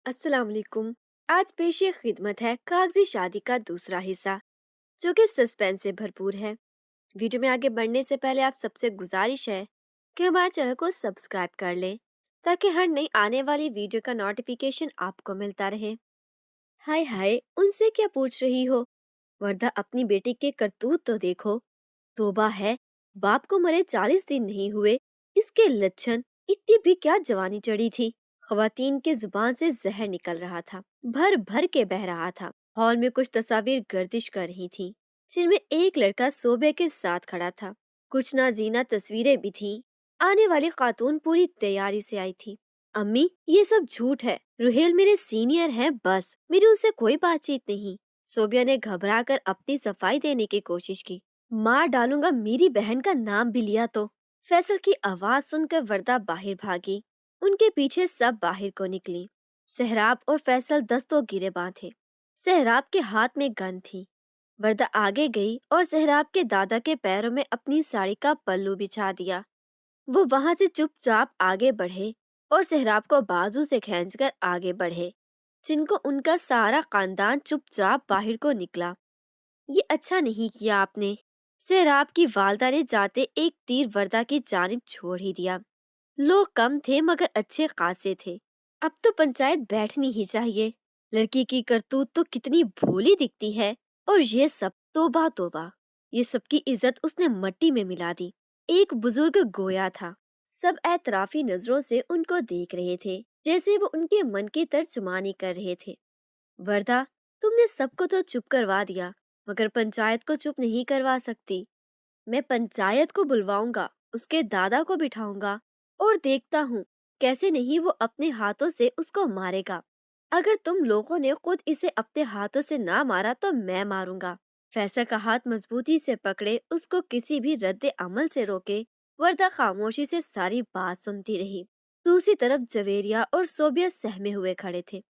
अस्सलाम वालेकुम। आज पेश खिदमत है कागजी शादी का दूसरा हिस्सा, जो कि सस्पेंस से भरपूर है। वीडियो में आगे बढ़ने से पहले आप सबसे गुजारिश है कि हमारे चैनल को सब्सक्राइब कर लें, ताकि हर नई आने वाली वीडियो का नोटिफिकेशन आपको मिलता रहे। हाय हाय, उनसे क्या पूछ रही हो? वर्दा, अपनी बेटी के करतूत तो देखो। तौबा है, बाप को मरे 40 दिन नहीं हुए, इसके लक्षण, इतनी भी क्या जवानी चढ़ी थी। ख्वातीन के जुबान से जहर निकल रहा था, भर भर के बह रहा था। हॉल में कुछ तस्वीर गर्दिश कर रही थी, जिनमें एक लड़का सोबे के साथ खड़ा था। कुछ नाजीना तस्वीरें भी थी। आने वाली खातून पूरी तैयारी से आई थी। अम्मी, ये सब झूठ है। रुहेल मेरे सीनियर है, बस मेरी उनसे कोई बातचीत नहीं। सोबिया ने घबराकर अपनी सफाई देने की कोशिश की। मार डालूंगा, मेरी बहन का नाम भी लिया तो। फैसल की आवाज सुनकर वर्दा बाहर भागी। उनके पीछे सब बाहर को निकली। सहराब और फैसल दस्तों गिरेबां थे। सहराब के हाथ में गन थी। वर्दा आगे गई और सहराब के दादा के पैरों में अपनी साड़ी का पल्लू बिछा दिया। वो वहां से चुपचाप आगे बढ़े और सहराब को बाजू से खींचकर आगे बढ़े, जिनको उनका सारा खानदान चुपचाप बाहर को निकला। ये अच्छा नहीं किया आपने। सहराब की वालदा ने जाते एक तीर वर्दा की जानिब छोड़ ही दिया। लोग कम थे मगर अच्छे खासे थे। अब तो पंचायत बैठनी ही चाहिए। लड़की की करतूत तो कितनी भोली दिखती है, और ये सब, तोबा तोबा, ये सबकी इज्जत उसने मट्टी में मिला दी। एक बुजुर्ग गोया था। सब एतराफी नजरों से उनको देख रहे थे, जैसे वो उनके मन की तर्जुमानी कर रहे थे। वर्दा, तुमने सबको तो चुप करवा दिया, मगर पंचायत को चुप नहीं करवा सकती। मैं पंचायत को बुलवाऊंगा, उसके दादा को बिठाऊंगा, और देखता हूँ कैसे नहीं वो अपने हाथों से उसको मारेगा। अगर तुम लोगों ने खुद इसे अपने हाथों से ना मारा तो मैं मारूंगा। फैसल का हाथ मजबूती से पकड़े उसको किसी भी रद्द अमल से रोके। वर्दा खामोशी से सारी बात सुनती रही। दूसरी तरफ जवेरिया और सोबिया सहमे हुए खड़े थे।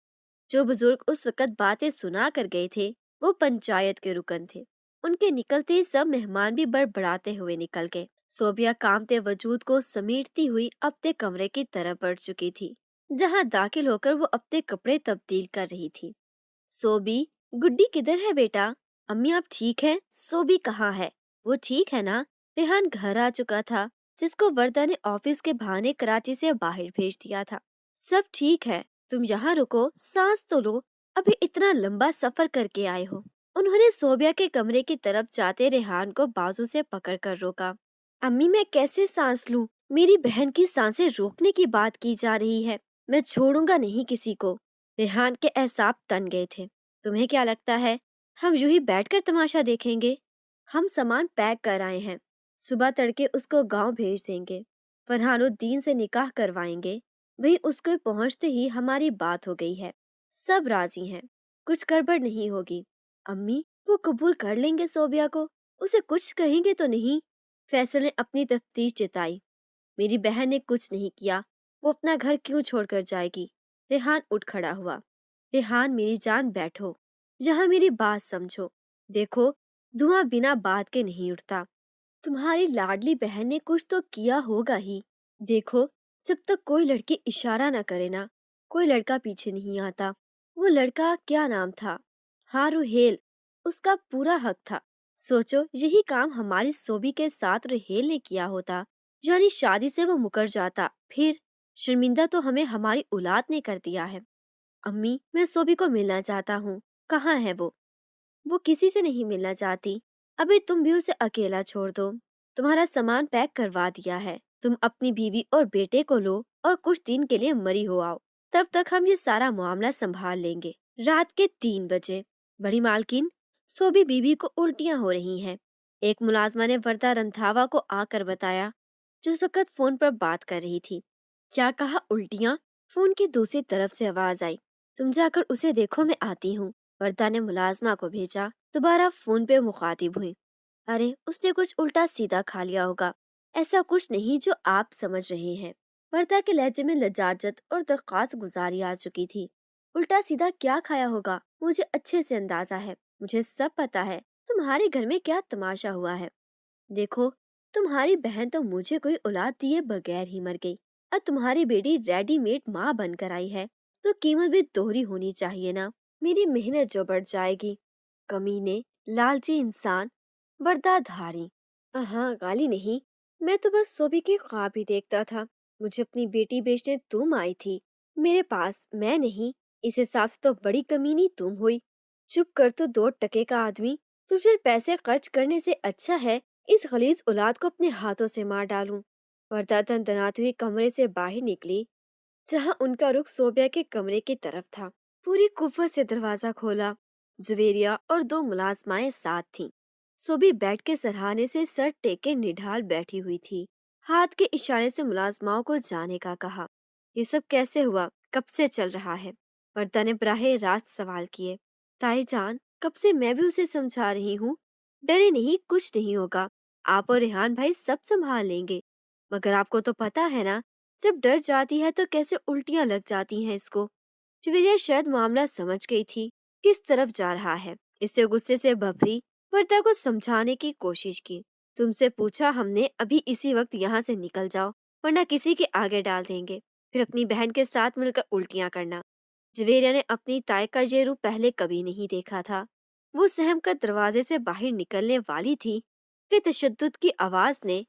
जो बुजुर्ग उस वक्त बातें सुना कर गए थे, वो पंचायत के रुकन थे। उनके निकलते ही सब मेहमान भी बड़बड़ाते हुए निकल गए। सोबिया कांपते वजूद को समेटती हुई अपने कमरे की तरफ बढ़ चुकी थी, जहां दाखिल होकर वो अपने कपड़े तब्दील कर रही थी। सोबी, गुड्डी किधर है बेटा? अम्मी, आप ठीक हैं? सोबी कहाँ है? वो ठीक है ना? रेहान घर आ चुका था, जिसको वर्दा ने ऑफिस के बहाने कराची से बाहर भेज दिया था। सब ठीक है, तुम यहाँ रुको, सांस तो लो, अभी इतना लंबा सफर करके आए हो। उन्होंने सोबिया के कमरे की तरफ जाते रेहान को बाजू से पकड़कर रोका। अम्मी, मैं कैसे सांस लूं? मेरी बहन की सांसें रोकने की बात की जा रही है। मैं छोड़ूंगा नहीं किसी को। रेहान के एहसाब तन गए थे। तुम्हें क्या लगता है हम यूं ही बैठकर तमाशा देखेंगे? हम सामान पैक कर आए हैं, सुबह तड़के उसको गांव भेज देंगे। फरहानुद्दीन से निकाह करवाएंगे। वही उसको पहुंचते ही हमारी बात हो गई है। सब राजी हैं, कुछ गड़बड़ नहीं होगी। अम्मी, वो कबूल कर लेंगे सोबिया को? उसे कुछ कहेंगे तो नहीं? फैसल ने अपनी तफ्तीश जताई। मेरी बहन ने कुछ नहीं किया, वो अपना घर क्यों छोड़कर जाएगी? रेहान उठ खड़ा हुआ। रेहान मेरी जान, बैठो, यहाँ मेरी बात समझो। देखो, धुआं बिना बात के नहीं उठता। तुम्हारी लाडली बहन ने कुछ तो किया होगा ही। देखो, जब तक कोई लड़की इशारा ना करे ना, कोई लड़का पीछे नहीं आता। वो लड़का क्या नाम था? हाँ, रुहेल। उसका पूरा हक था। सोचो, यही काम हमारी सोबी के साथ रुहेल ने किया होता, यानी शादी से वो मुकर जाता, फिर शर्मिंदा तो हमें हमारी औलाद ने कर दिया है। अम्मी, मैं सोबी को मिलना चाहता हूँ। कहाँ है वो? वो किसी से नहीं मिलना चाहती। अभी तुम भी उसे अकेला छोड़ दो। तुम्हारा सामान पैक करवा दिया है। तुम अपनी बीवी और बेटे को लो और कुछ दिन के लिए मरी हो आओ। तब तक हम ये सारा मामला संभाल लेंगे। रात के 3 बजे। बड़ी मालकिन, सोबी बीबी को उल्टियां हो रही हैं। एक मुलाजमा ने वर्दा रंधावा को आकर बताया, जो उस वक्त फोन पर बात कर रही थी। क्या कहा, उल्टियां? फोन की दूसरी तरफ से आवाज आई। तुम जाकर उसे देखो, मैं आती हूँ। वर्दा ने मुलाजमा को भेजा। दोबारा फोन पे मुखातिब हुई। अरे, उसने कुछ उल्टा सीधा खा लिया होगा। ऐसा कुछ नहीं जो आप समझ रहे हैं। वर्दा के लहजे में लजाजत और दरख्वास्त गुजारी आ चुकी थी। उल्टा सीधा क्या खाया होगा, मुझे अच्छे से अंदाजा है। मुझे सब पता है तुम्हारे घर में क्या तमाशा हुआ है। देखो, तुम्हारी बहन तो मुझे कोई औलाद दिए बगैर ही मर गई, और तुम्हारी बेटी रेडीमेड माँ बनकर आई है। तो कीमत भी दोहरी होनी चाहिए ना। मेरी मेहनत जो बढ़ जाएगी। कमीने, लालची इंसान, वर्दाधारी। हाँ, गाली नहीं, मैं तो बस सोबी की ख्वाब ही देखता था। मुझे अपनी बेटी बेचने तुम आई थी मेरे पास, मैं नहीं। इस हिसाब से तो बड़ी कमीनी तुम हुई। चुप कर, तो 2 टके का आदमी। तो फिर पैसे खर्च करने से अच्छा है इस गलीज औलाद को अपने हाथों से मार डालूं। वर्दा दनाती हुई कमरे से बाहर निकली, जहाँ उनका रुख सोबिया के कमरे की तरफ था। पूरी कुव्वत से दरवाजा खोला। जुवेरिया और 2 मुलाजमाएं साथ थीं। सोबी बेड के सरहाने से सर टेके निढाल बैठी हुई थी। हाथ के इशारे से मुलाजमाओं को जाने का कहा। ये सब कैसे हुआ, कब से चल रहा है? वर्दा ने बराहे रास्त सवाल किए। ताईजान, कब से मैं भी उसे समझा रही हूँ। डरे नहीं, कुछ नहीं होगा। आप और रेहान भाई सब संभाल लेंगे। मगर आपको तो पता है ना, जब डर जाती है तो कैसे उल्टियां लग जाती हैं इसको। जुवेरिया शायद मामला समझ गई थी किस तरफ जा रहा है। इससे गुस्से से भभरी, वर्दा को समझाने की कोशिश की। तुमसे पूछा हमने, अभी इसी वक्त यहाँ से निकल जाओ, वरना किसी के आगे डाल देंगे। फिर अपनी बहन के साथ मिलकर उल्टियां करना। जुवेरिया ने अपनी ताई का ये रूप पहले कभी नहीं देखा था। वो सहम कर दरवाजे से बाहर निकलने वाली थी कि तशद्दुद की आवाज ने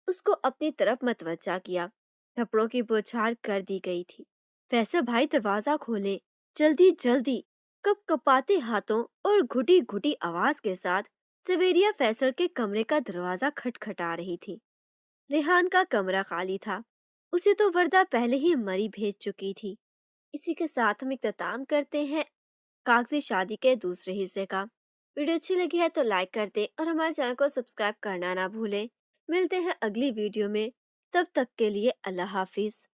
उसको अपनी तरफ मतवज्जा किया। थप्पड़ों की बौछार कर दी गई थी। फैसल भाई, दरवाजा खोले, जल्दी जल्दी। कप कपाते हाथों और घुटी घुटी आवाज के साथ सवेरिया फैसल के कमरे का दरवाजा खटखटा रही थी। रेहान का कमरा खाली था। उसे तो वर्दा पहले ही मरी भेज चुकी थी। इसी के साथ हम इख्तिताम करते हैं कागजी शादी के दूसरे हिस्से का। वीडियो अच्छी लगी है तो लाइक कर दें और हमारे चैनल को सब्सक्राइब करना ना भूलें। मिलते हैं अगली वीडियो में, तब तक के लिए अल्लाह हाफिज।